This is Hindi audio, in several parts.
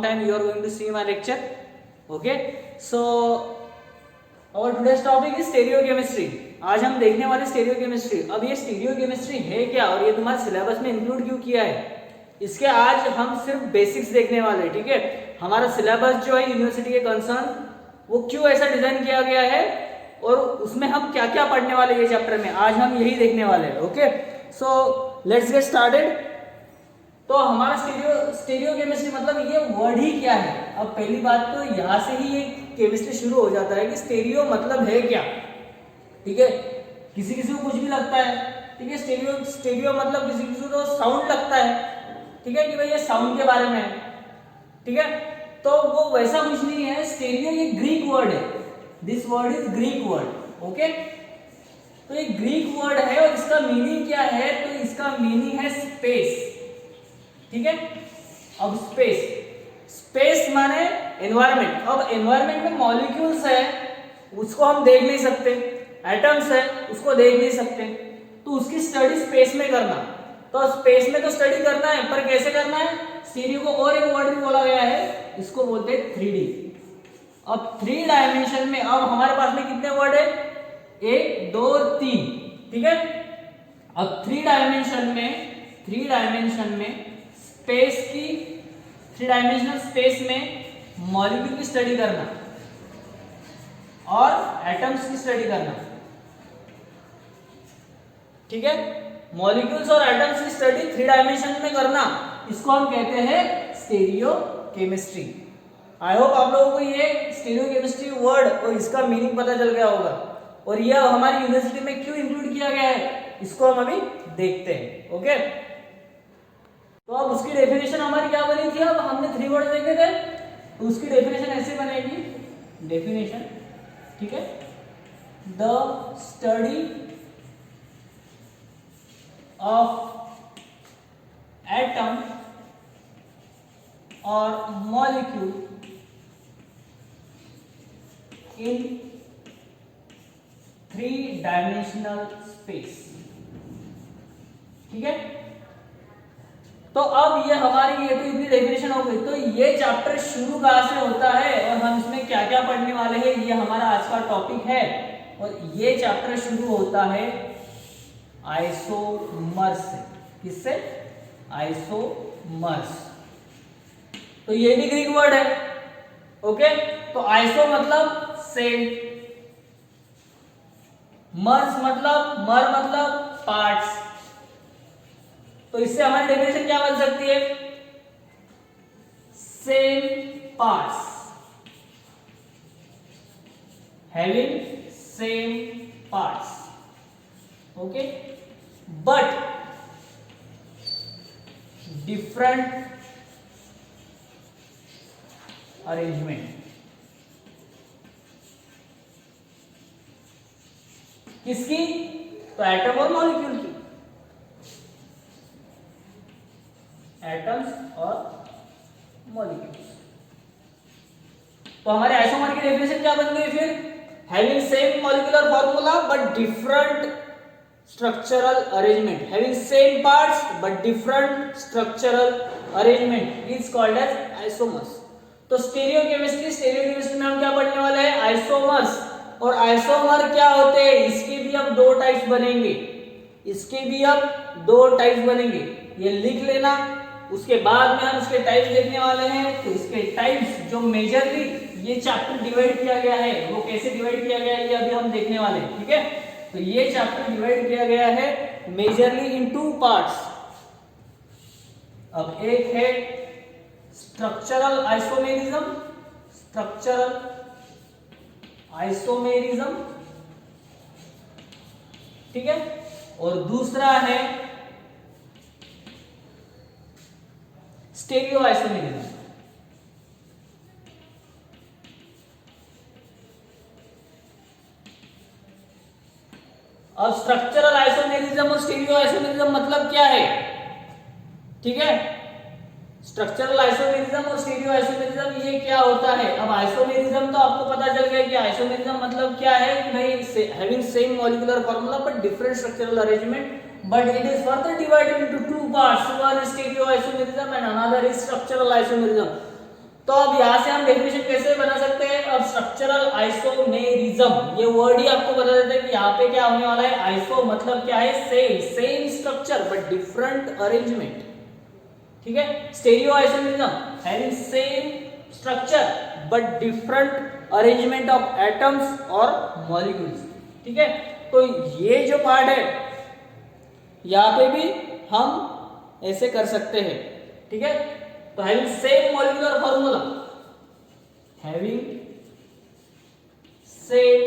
time you are going to see my lecture. Okay, so our today's topic is stereochemistry. आज हम देखने वाले स्टेरियोकेमिस्ट्री. अब ये स्टेरियोकेमिस्ट्री है क्या और ये तुम्हारे सिलेबस में इंक्लूड क्यों किया है, इसके आज हम सिर्फ बेसिक्स देखने वाले हैं. ठीक है, हमारा सिलेबस जो है यूनिवर्सिटी के कंसर्न वो क्यों ऐसा डिजाइन किया गया है और उसमें हम क्या क्या पढ़ने वाले ये चैप्टर में, आज हम यही देखने वाले हैं. Okay, so let's get started. तो हमारा स्टेरियोकेमिस्ट्री मतलब ये वर्ड ही क्या है. अब पहली बात तो यहाँ से ही ये केमिस्ट्री शुरू हो जाता है कि स्टेरियो मतलब है क्या. ठीक है, किसी किसी को कुछ भी लगता है. ठीक है, स्टेरियो मतलब किसी किसी को साउंड लगता है. ठीक है, कि भाई ये साउंड के बारे में है. ठीक है, तो वो वैसा कुछ नहीं है. स्टेरियो ये ग्रीक वर्ड है. This word is Greek word. Okay, तो ये ग्रीक वर्ड है और इसका मीनिंग क्या है, तो इसका मीनिंग है स्पेस. ठीक है, अब स्पेस माने एनवायरमेंट. अब एनवायरमेंट में मॉलिक्यूल्स है उसको हम देख नहीं सकते, एटम्स है उसको देख नहीं सकते, तो उसकी स्टडी स्पेस में करना. तो स्पेस में तो स्टडी करना है, पर कैसे करना है. स्टीरियो को और एक वर्ड भी बोला गया है, इसको बोलते हैं 3D. अब 3 डायमेंशन में अब हमारे पास में कितने वर्ड है, 1 2 3. ठीक है, अब 3 डायमेंशन में स्पेस की 3 डायमेंशनल स्पेस में मॉलिक्यूल की स्टडी करना और एटम्स की स्टडी करना. ठीक है, मॉलिक्यूल्स और एटम्स की स्टडी 3 डायमेंशन में करना, इसको हम कहते हैं स्टेरियोकेमिस्ट्री. आई होप आप लोगों को ये स्टेरियोकेमिस्ट्री वर्ड और इसका मीनिंग पता चल गया होगा और यह हमारी यूनिवर्सिटी में क्यों इंक्लूड किया गया है इसको हम अभी देखते हैं. ओके, तो अब उसकी डेफिनेशन हमारी क्या बनी थी. अब हमने 3 वर्ड देखे थे, तो उसकी डेफिनेशन ऐसे बनेगी. डेफिनेशन, ठीक है, द स्टडी ऑफ एटम और मॉलिक्यूल इन 3 डायमेंशनल स्पेस. ठीक है, तो अब ये हमारी ये तो इतनी डेफिनेशन हो गई. तो ये चैप्टर शुरू कहाँ से होता है और हम इसमें क्या क्या पढ़ने वाले हैं, ये हमारा आज का टॉपिक है. और ये चैप्टर शुरू होता है आइसोमर्स से. किससे, आइसोमर्स. तो ये भी ग्रीक वर्ड है. ओके, तो आइसो मतलब सेम, मर्स मतलब पार्ट्स. तो इससे हमारी डेफिनेशन क्या बन सकती है, same parts having same parts. Okay, but different arrangement. किसकी, तो एटम और मॉलिक्यूल की. एटम्स और मॉलिक्यूल्स. तो हमारे आइसोमर की डेफिनेशन क्या बन गई फिर, having same molecular formula but different structural arrangement. Having same parts but different structural arrangement is called as isomers. तो स्टेरियोकेमिस्ट्री में हम क्या पढ़ने वाले हैं, आइसोमर्स. और आइसोमर क्या होते हैं, इसके भी अब 2 टाइप्स बनेंगे. ये लिख लेना, उसके बाद में हम उसके टाइप्स देखने वाले हैं. तो इसके टाइप्स जो मेजरली ये चैप्टर डिवाइड किया गया है, वो कैसे डिवाइड किया गया है ये अभी हम देखने वाले हैं. ठीक है, तो ये चैप्टर डिवाइड किया गया है मेजरली इन 2 पार्ट्स. अब एक है स्ट्रक्चरल आइसोमेरिज्म. ठीक है, और दूसरा है स्टेरियो आइसोमेरिज्म. अब स्ट्रक्चरल आइसोमेरिज्म और स्टीरियो आइसोमेरिज्म मतलब क्या है, ठीक है। स्ट्रक्चरल आइसोमेरिज्म और स्टीरियो आइसोमेरिज्म ये क्या होता है। अब आइसोमेरिज्म तो आपको पता चल गया कि आइसोमेरिज्म मतलब क्या है कि भाई having same molecular formula but different structural arrangement, but it is further divided into two parts, one is stereoisomerism and another is structural isomerism. तो अब यहाँ से हम डेफिनेशन कैसे बना सकते हैं? अब स्ट्रक्चरल आइसोमेरिज्म, ये वर्ड ही आपको बता देता है कि यहाँ पे क्या होने वाला है। आइसो मतलब क्या है? Same structure but different arrangement, ठीक है। Stereo isomerism having same structure but different arrangement of atoms और मॉलिक्यूल्स, ठीक है। तो ये जो पार्ट है यहाँ पे भी हम ऐसे कर सकते हैं, ठीक है। तो having same molecular formula, having same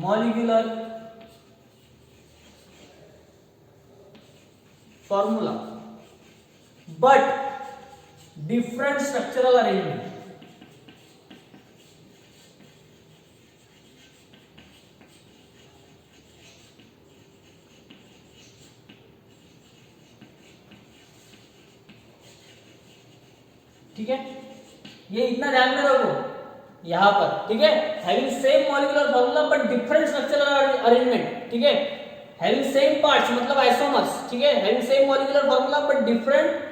molecular formula but different structural arrangement, ठीक है। ये इतना ध्यान में रखो यहां पर, ठीक है। Having same molecular formula but different structural arrangement, ठीक है। हैविंग सेम पार्ट्स मतलब आइसोमर्स, ठीक है। Having same molecular formula but different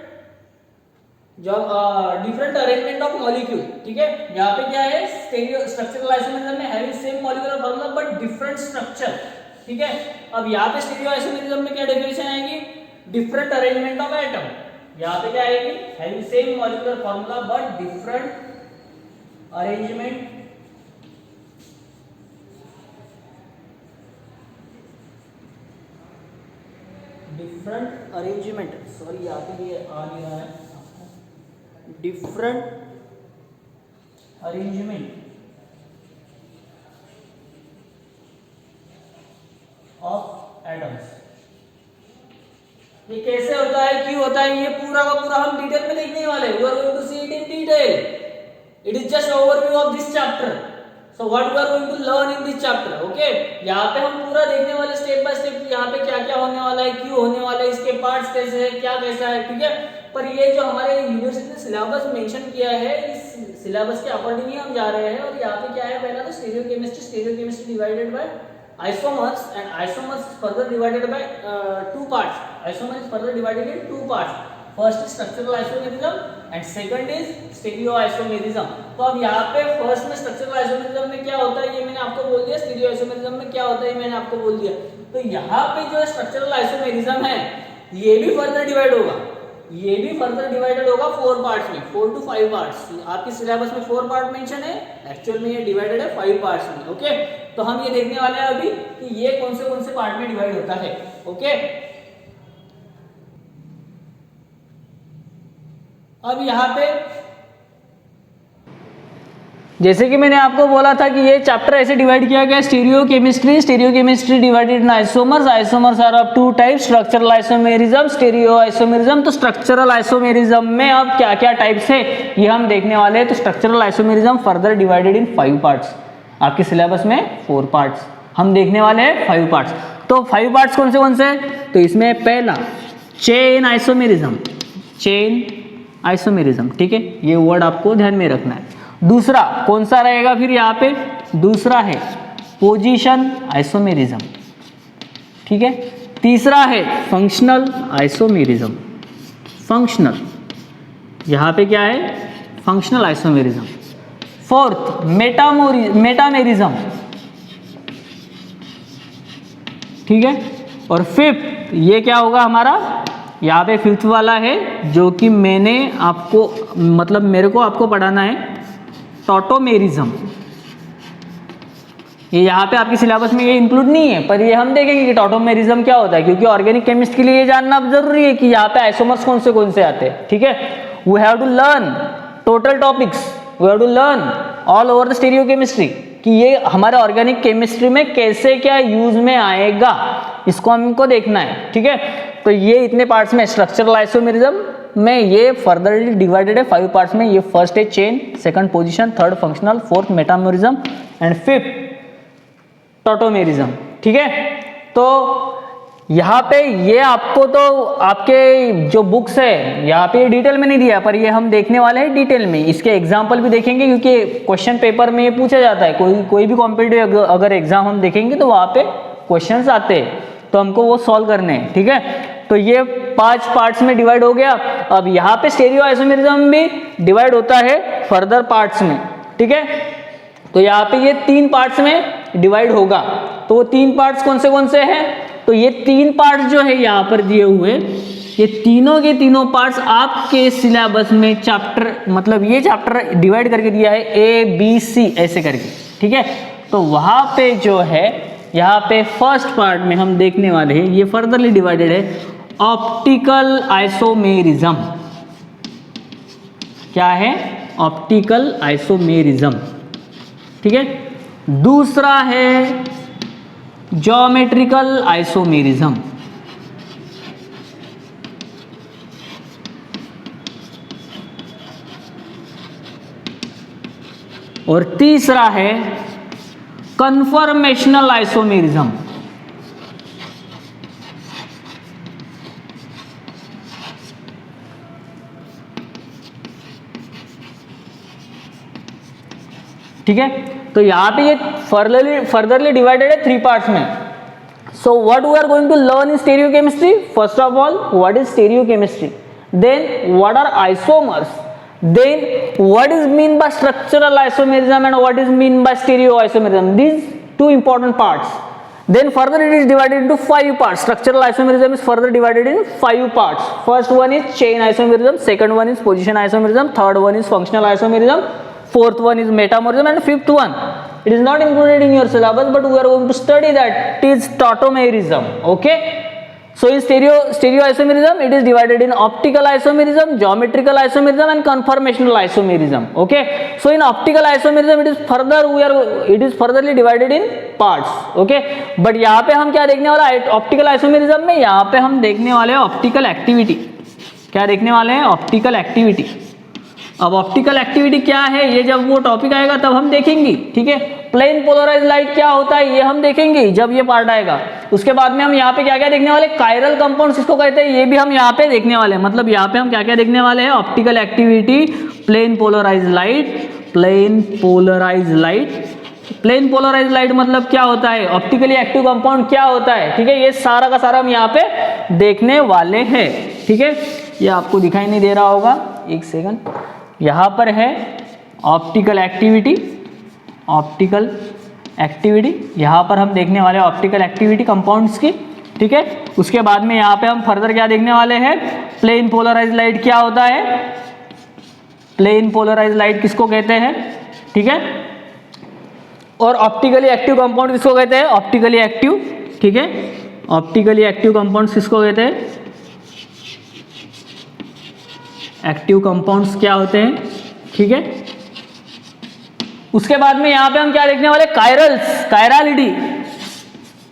different arrangement of molecule, ठीक है। यहाँ पे क्या है? स्टेरियो स्ट्रक्चरल आइसोमेरिज्म में having same molecular formula but different structure, ठीक है। अब यहाँ पे स्टेरियो आइसोमेरिज्म में क्या डेफिनेशन आएगी? Different arrangement of atom. यहाँ पे क्या आएगी? Having same molecular formula but different arrangement sorry यहाँ पे ये आ नहीं रहा है, डिफरेंट अरेंजमेंट ऑफ एटम्स। ये कैसे होता है, क्यों होता है, ये पूरा का पूरा हम डिटेल में देखने वाले हैं। We are going to see it in detail. It is just overview of this chapter. So what we are going to learn in this chapter, okay? यहाँ पे हम पूरा देखने वाले स्टेप बाय स्टेप, यहाँ पे क्या क्या होने वाला है, क्यों होने वाला है, इसके पार्ट्स कैसे है, क्या कैसा है, ठीक है। पर ये जो हमारे यूनिवर्सिटी ने सिलेबस मेंशन किया है, इस सिलेबस के अकॉर्डिंग ही हम जा रहे हैं। और यहाँ पे क्या है? पहला तो stereochemistry divided by isomers, and isomers is further divided by two parts. Isomer is further divided in two parts. First is structural isomerism and second is stereoisomerism. तो अब यहाँ पे फर्स्ट में स्ट्रक्चरल आइसोमेरिज्म में क्या होता है ये मैंने आपको बोल दिया, स्टीरियो आइसोमेरिज्म में क्या होता है ये मैंने आपको बोल दिया। तो यहाँ पे जो स्ट्रक्चरल आइसोमेरिज्म है ये भी फर्दर डिवाइड होगा, ये भी फर्दर डिवाइडेड होगा 4 पार्ट्स में, 4 to 5 पार्ट्स। आपके सिलेबस में 4 पार्ट मेंशन है, एक्चुअल में ये डिवाइडेड है 5 पार्ट्स में, ओके। तो हम ये देखने वाले हैं अभी कि ये कौन से पार्ट में डिवाइड होता है, ओके। अब यहाँ पे जैसे कि मैंने आपको बोला था कि ये चैप्टर ऐसे डिवाइड किया गया, stereochemistry divided in isomers are of 2 types, structural isomerism, stereo isomerism. तो स्ट्रक्चरल आइसोमेरिज्म में अब क्या क्या टाइप्स है ये हम देखने वाले हैं। तो structural isomerism further divided in 5 parts, आपके सिलेबस में 4 पार्ट्स, हम देखने वाले हैं 5 पार्ट्स। तो 5 पार्ट्स कौन से हैं? तो इसमें पहला चेन आइसोमेरिज्म, ठीक है, ये वर्ड आपको ध्यान में रखना है। दूसरा कौन सा रहेगा फिर यहाँ पे? दूसरा है पोजीशन आइसोमेरिज्म, ठीक है। तीसरा है फंक्शनल आइसोमेरिज्म, फंक्शनल, यहाँ पे क्या है? Functional isomerism. फोर्थ मेटामेरिज्म, ठीक है। और फिफ्थ ये क्या होगा हमारा? यहाँ पे फिफ्थ वाला है जो कि मैंने आपको मतलब मेरे को आपको पढ़ाना है, टॉटोमेरिज्म। ये यहाँ पे आपके सिलेबस में ये इंक्लूड नहीं है, पर ये हम देखेंगे कि टॉटोमेरिज्म क्या होता है, क्योंकि ऑर्गेनिक केमिस्ट के लिए ये जानना जरूरी है कि यहाँ पे आइसोमर्स कौन से आते हैं, ठीक है। We have to learn total topics, we have to learn all over the stereochemistry कि ये हमारे ऑर्गेनिक केमिस्ट्री में कैसे क्या यूज में आएगा, इसको हमको देखना है, ठीक है। तो ये इतने पार्ट्स में स्ट्रक्चरल आइसोमेरिज्म में ये फर्दरली डिवाइडेड है 5 पार्ट्स में। ये फर्स्ट है chain, second position, third functional, fourth metamerism and fifth tautomerism, ठीक है। तो यहाँ पे ये आपको तो आपके जो बुक्स है यहाँ पे डिटेल में नहीं दिया, पर ये हम देखने वाले हैं डिटेल में। इसके एग्जाम्पल भी देखेंगे क्योंकि क्वेश्चन पेपर में ये पूछा जाता है, कोई भी कॉम्पिटिटिव अगर एग्जाम हम देखेंगे तो वहाँ पे क्वेश्चंस आते हैं, तो हमको वो सॉल्व करने हैं, ठीक है। तो ये 5 पार्ट्स में डिवाइड हो गया। अब यहाँ पे स्टेरियो आइसोमेरिज्म भी डिवाइड होता है फर्दर पार्ट्स में, ठीक है। तो यहाँ पे ये 3 पार्ट्स में डिवाइड होगा। तो वो 3 पार्ट्स कौन से हैं? तो ये 3 पार्ट्स जो है यहाँ पर दिए हुए, ये तीनों के तीनों पार्ट्स आपके सिलेबस में चैप्टर, मतलब ये चैप्टर डिवाइड करके दिया है ABC ऐसे करके, ठीक है। तो वहाँ पे जो है, यहाँ पे फर्स्ट पार्ट में हम देखने वाले हैं, ये फर्दरली डिवाइडेड है ऑप्टिकल आइसोमेरिज्म। क्या है? ऑप्टिकल आइसोमेरिज्म, ठीक है। दूसरा है ज्योमेट्रिकल आइसोमेरिज्म, और तीसरा है कन्फर्मेशनल आइसोमेरिज्म। ठीक है। तो यहाँ पे ये फर्दरली डिवाइडेड है 3 पार्ट्स में। So what we are going to learn in stereochemistry? First of all, what is stereochemistry, then what are isomers, then what is mean by structural isomerism and what is mean by stereo isomerism, these 2 important parts. Then further it is divided into 5 parts. Structural isomerism is further divided in 5 parts. First one is chain isomerism, second one is position isomerism, third one is functional isomerism, fourth one is metamerism, and fifth one, it is not included in your syllabus, but we are going to study that, it is tautomerism. Okay. So in stereo isomerism, it is divided in optical isomerism, geometrical isomerism, and conformational isomerism. Okay. So in optical isomerism, it is furtherly divided in parts. Okay. But यहाँ पे हम क्या देखने वाला है ऑप्टिकल आइसोमेरिज्म में? यहाँ पे हम देखने वाले हैं ऑप्टिकल एक्टिविटी। क्या देखने वाले हैं? Optical activity. अब ऑप्टिकल एक्टिविटी क्या है, ये जब वो टॉपिक आएगा तब हम देखेंगे, ठीक है। प्लेन पोलराइज लाइट क्या होता है, ये हम देखेंगे जब ये पार्ट आएगा। उसके बाद में हम यहाँ पे क्या क्या देखने वाले, कायरल कंपाउंड्स किसको कहते हैं, ये भी हम यहाँ पे देखने वाले हैं। मतलब यहाँ पे हम क्या क्या देखने वाले हैं, optical activity, plane polarise light, plane polarise light. Plane polarise light मतलब क्या होता है, ऑप्टिकली एक्टिव कंपाउंड क्या होता है, ठीक है। ये सारा का सारा हम यहाँ पे देखने वाले हैं, ठीक है। ये आपको दिखाई नहीं दे रहा होगा, एक सेकंड, यहाँ पर है ऑप्टिकल एक्टिविटी, ऑप्टिकल एक्टिविटी, यहाँ पर हम देखने वाले ऑप्टिकल एक्टिविटी कंपाउंड्स की, ठीक है। उसके बाद में यहाँ पे हम फर्दर क्या देखने वाले हैं, प्लेन पोलराइज लाइट क्या होता है, प्लेन पोलराइज लाइट किसको कहते हैं, ठीक है। और ऑप्टिकली एक्टिव कंपाउंड किसको कहते हैं, ऑप्टिकली एक्टिव, ठीक है। ऑप्टिकली एक्टिव कंपाउंड्स किसको कहते हैं, एक्टिव कंपाउंड्स क्या होते हैं, ठीक है। उसके बाद में यहाँ पे हम क्या देखने वाले, chirals, chirality,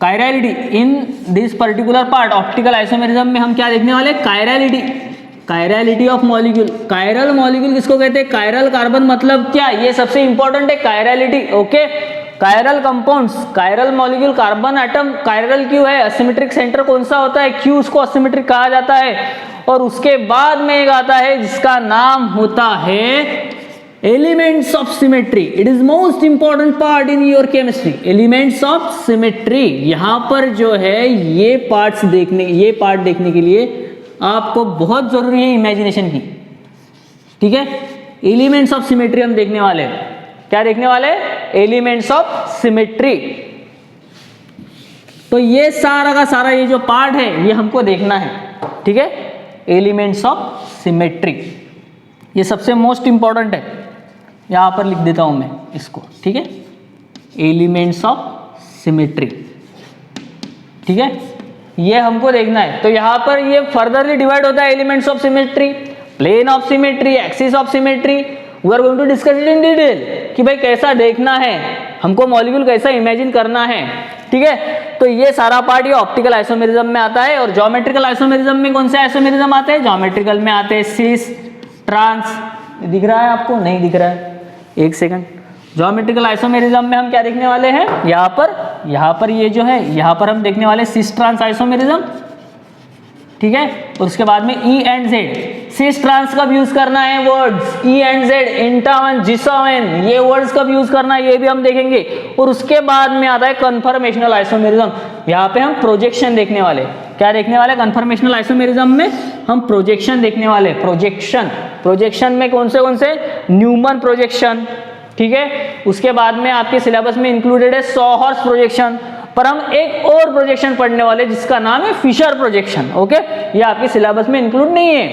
chirality in this particular part optical isomerism में हम क्या देखने वाले, chirality, chirality of molecule. Chiral molecule किसको कहते हैं, कायरल कार्बन मतलब क्या, ये सबसे इंपॉर्टेंट है chirality. Okay, chiral compounds, chiral molecule, carbon atom chiral क्यों है, असिमेट्रिक सेंटर कौन सा होता है, क्यों उसको असिमेट्रिक कहा जाता है। और उसके बाद में एक आता है जिसका नाम होता है elements of symmetry. It is most important part in your chemistry, elements of symmetry. यहां पर जो है ये पार्ट देखने के लिए आपको बहुत जरूरी है इमेजिनेशन की, ठीक है। एलिमेंट्स ऑफ सिमेट्री हम देखने वाले हैं, क्या देखने वाले, एलिमेंट्स ऑफ सिमेट्री। तो ये सारा का सारा ये जो पार्ट है ये हमको देखना है, ठीक है, एलिमेंट्स ऑफ सिमेट्री। ये सबसे मोस्ट इंपॉर्टेंट है, यहां पर लिख देता हूं मैं इसको, ठीक है, एलिमेंट्स ऑफ सिमेट्री, ठीक है, ये हमको देखना है। तो यहां पर ये फर्दरली डिवाइड होता है elements of symmetry, plane of symmetry, axis of symmetry. We are going to discuss it in detail कि भाई कैसा देखना है हमको, मॉलिक्यूल कैसा इमेजिन करना है, ठीक है। तो ये सारा पार्ट ये ऑप्टिकल आइसोमेरिज्म में आता है। और ज्योमेट्रिकल आइसोमेरिज्म में कौन से आइसोमेरिज्म आते हैं, ज्योमेट्रिकल में आते हैं सिस, ट्रांस, दिख रहा है आपको, नहीं दिख रहा है, एक सेकंड। ज्योमेट्रिकल आइसोमेरिज्म में हम क्या देखने वाले हैं, यहाँ पर ये जो है यहाँ पर हम देखने वाले सिस ट्रांस आइसोमेरिज्म, ठीक है। और उसके बाद में E and Z, cis trans कब यूज करना है वर्ड्स, ई एंड जेड, इंटावन, जिसोवन, ये वर्ड्स कब यूज करना है ये भी हम देखेंगे। और उसके बाद में आता है कन्फर्मेशनल आइसोमेरिज्म, यहाँ पे हम प्रोजेक्शन देखने वाले, क्या देखने वाले कन्फर्मेशनल आइसोमेरिज्म में? हम प्रोजेक्शन देखने वाले। प्रोजेक्शन में कौन से न्यूमन प्रोजेक्शन, ठीक है। उसके बाद में आपके सिलेबस में इंक्लूडेड है सॉहर्स प्रोजेक्शन, पर हम एक और प्रोजेक्शन पढ़ने वाले जिसका नाम है फिशर प्रोजेक्शन। ओके, ये आपके सिलेबस में इंक्लूड नहीं है,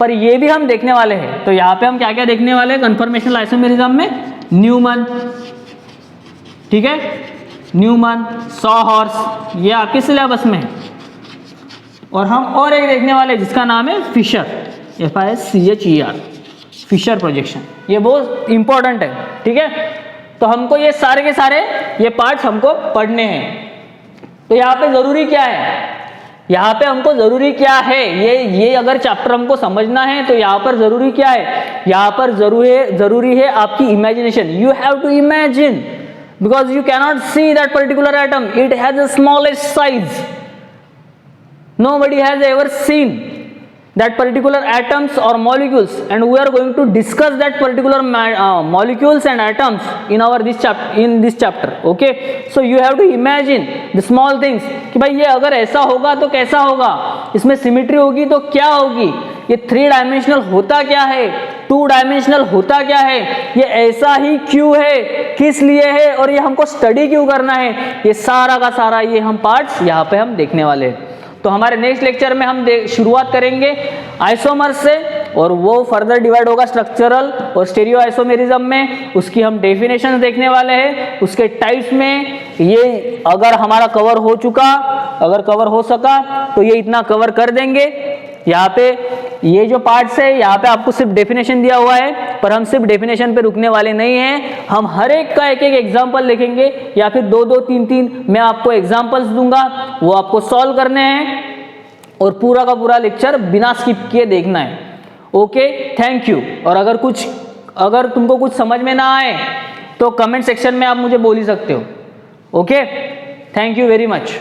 पर ये भी हम देखने वाले हैं। तो यहाँ पे हम क्या क्या देखने वाले हैं कन्फर्मेशनल आइसोमेरिज्म में? न्यूमन, ठीक है, न्यूमन, सॉहर्स, ये आपके सिलेबस में है। और हम और एक देखने वाले जिसका नाम है फिशर, FISCHER, फिशर प्रोजेक्शन। ये बहुत इंपॉर्टेंट है, ठीक है। तो हमको ये सारे के सारे ये पार्ट्स हमको पढ़ने हैं। तो यहाँ पे जरूरी क्या है? यहाँ पे हमको जरूरी क्या है? ये अगर चैप्टर हमको समझना है तो यहाँ पर जरूरी क्या है? यहाँ पर जरूरी है आपकी imagination. You have to imagine, because you cannot see that particular atom, it has a smallest size. Nobody has ever seen that particular atoms or molecules, and we are going to discuss that particular molecules and atoms in this chapter. Okay, so you have to imagine the small things कि भाई ये अगर ऐसा होगा तो कैसा होगा, इसमें सिमिट्री होगी तो क्या होगी, ये 3 डायमेंशनल होता क्या है, 2 डायमेंशनल होता क्या है, ये ऐसा ही क्यों है, किस लिए है, और ये हमको स्टडी क्यों करना है, ये सारा का सारा ये हम पार्ट्स यहाँ पे हम देखने वाले हैं। तो हमारे नेक्स्ट लेक्चर में हम शुरुआत करेंगे आइसोमर्स से, और वो फर्दर डिवाइड होगा स्ट्रक्चरल और स्टेरियो आइसोमेरिज्म में। उसकी हम डेफिनेशन देखने वाले हैं, उसके टाइप्स में। ये अगर हमारा कवर हो चुका, अगर कवर हो सका तो ये इतना कवर कर देंगे। यहाँ पे ये जो पार्ट्स है यहाँ पे आपको सिर्फ डेफिनेशन दिया हुआ है, पर हम सिर्फ डेफिनेशन पे रुकने वाले नहीं हैं। हम हर एक का एक एक एग्जाम्पल लिखेंगे, या फिर 2-2, 3-3 मैं आपको एग्जाम्पल्स दूंगा, वो आपको सॉल्व करने हैं, और पूरा का पूरा लेक्चर बिना स्किप किए देखना है। Okay, thank you. और अगर तुमको कुछ समझ में ना आए तो कमेंट सेक्शन में आप मुझे बोल ही सकते हो। Okay, thank you very much.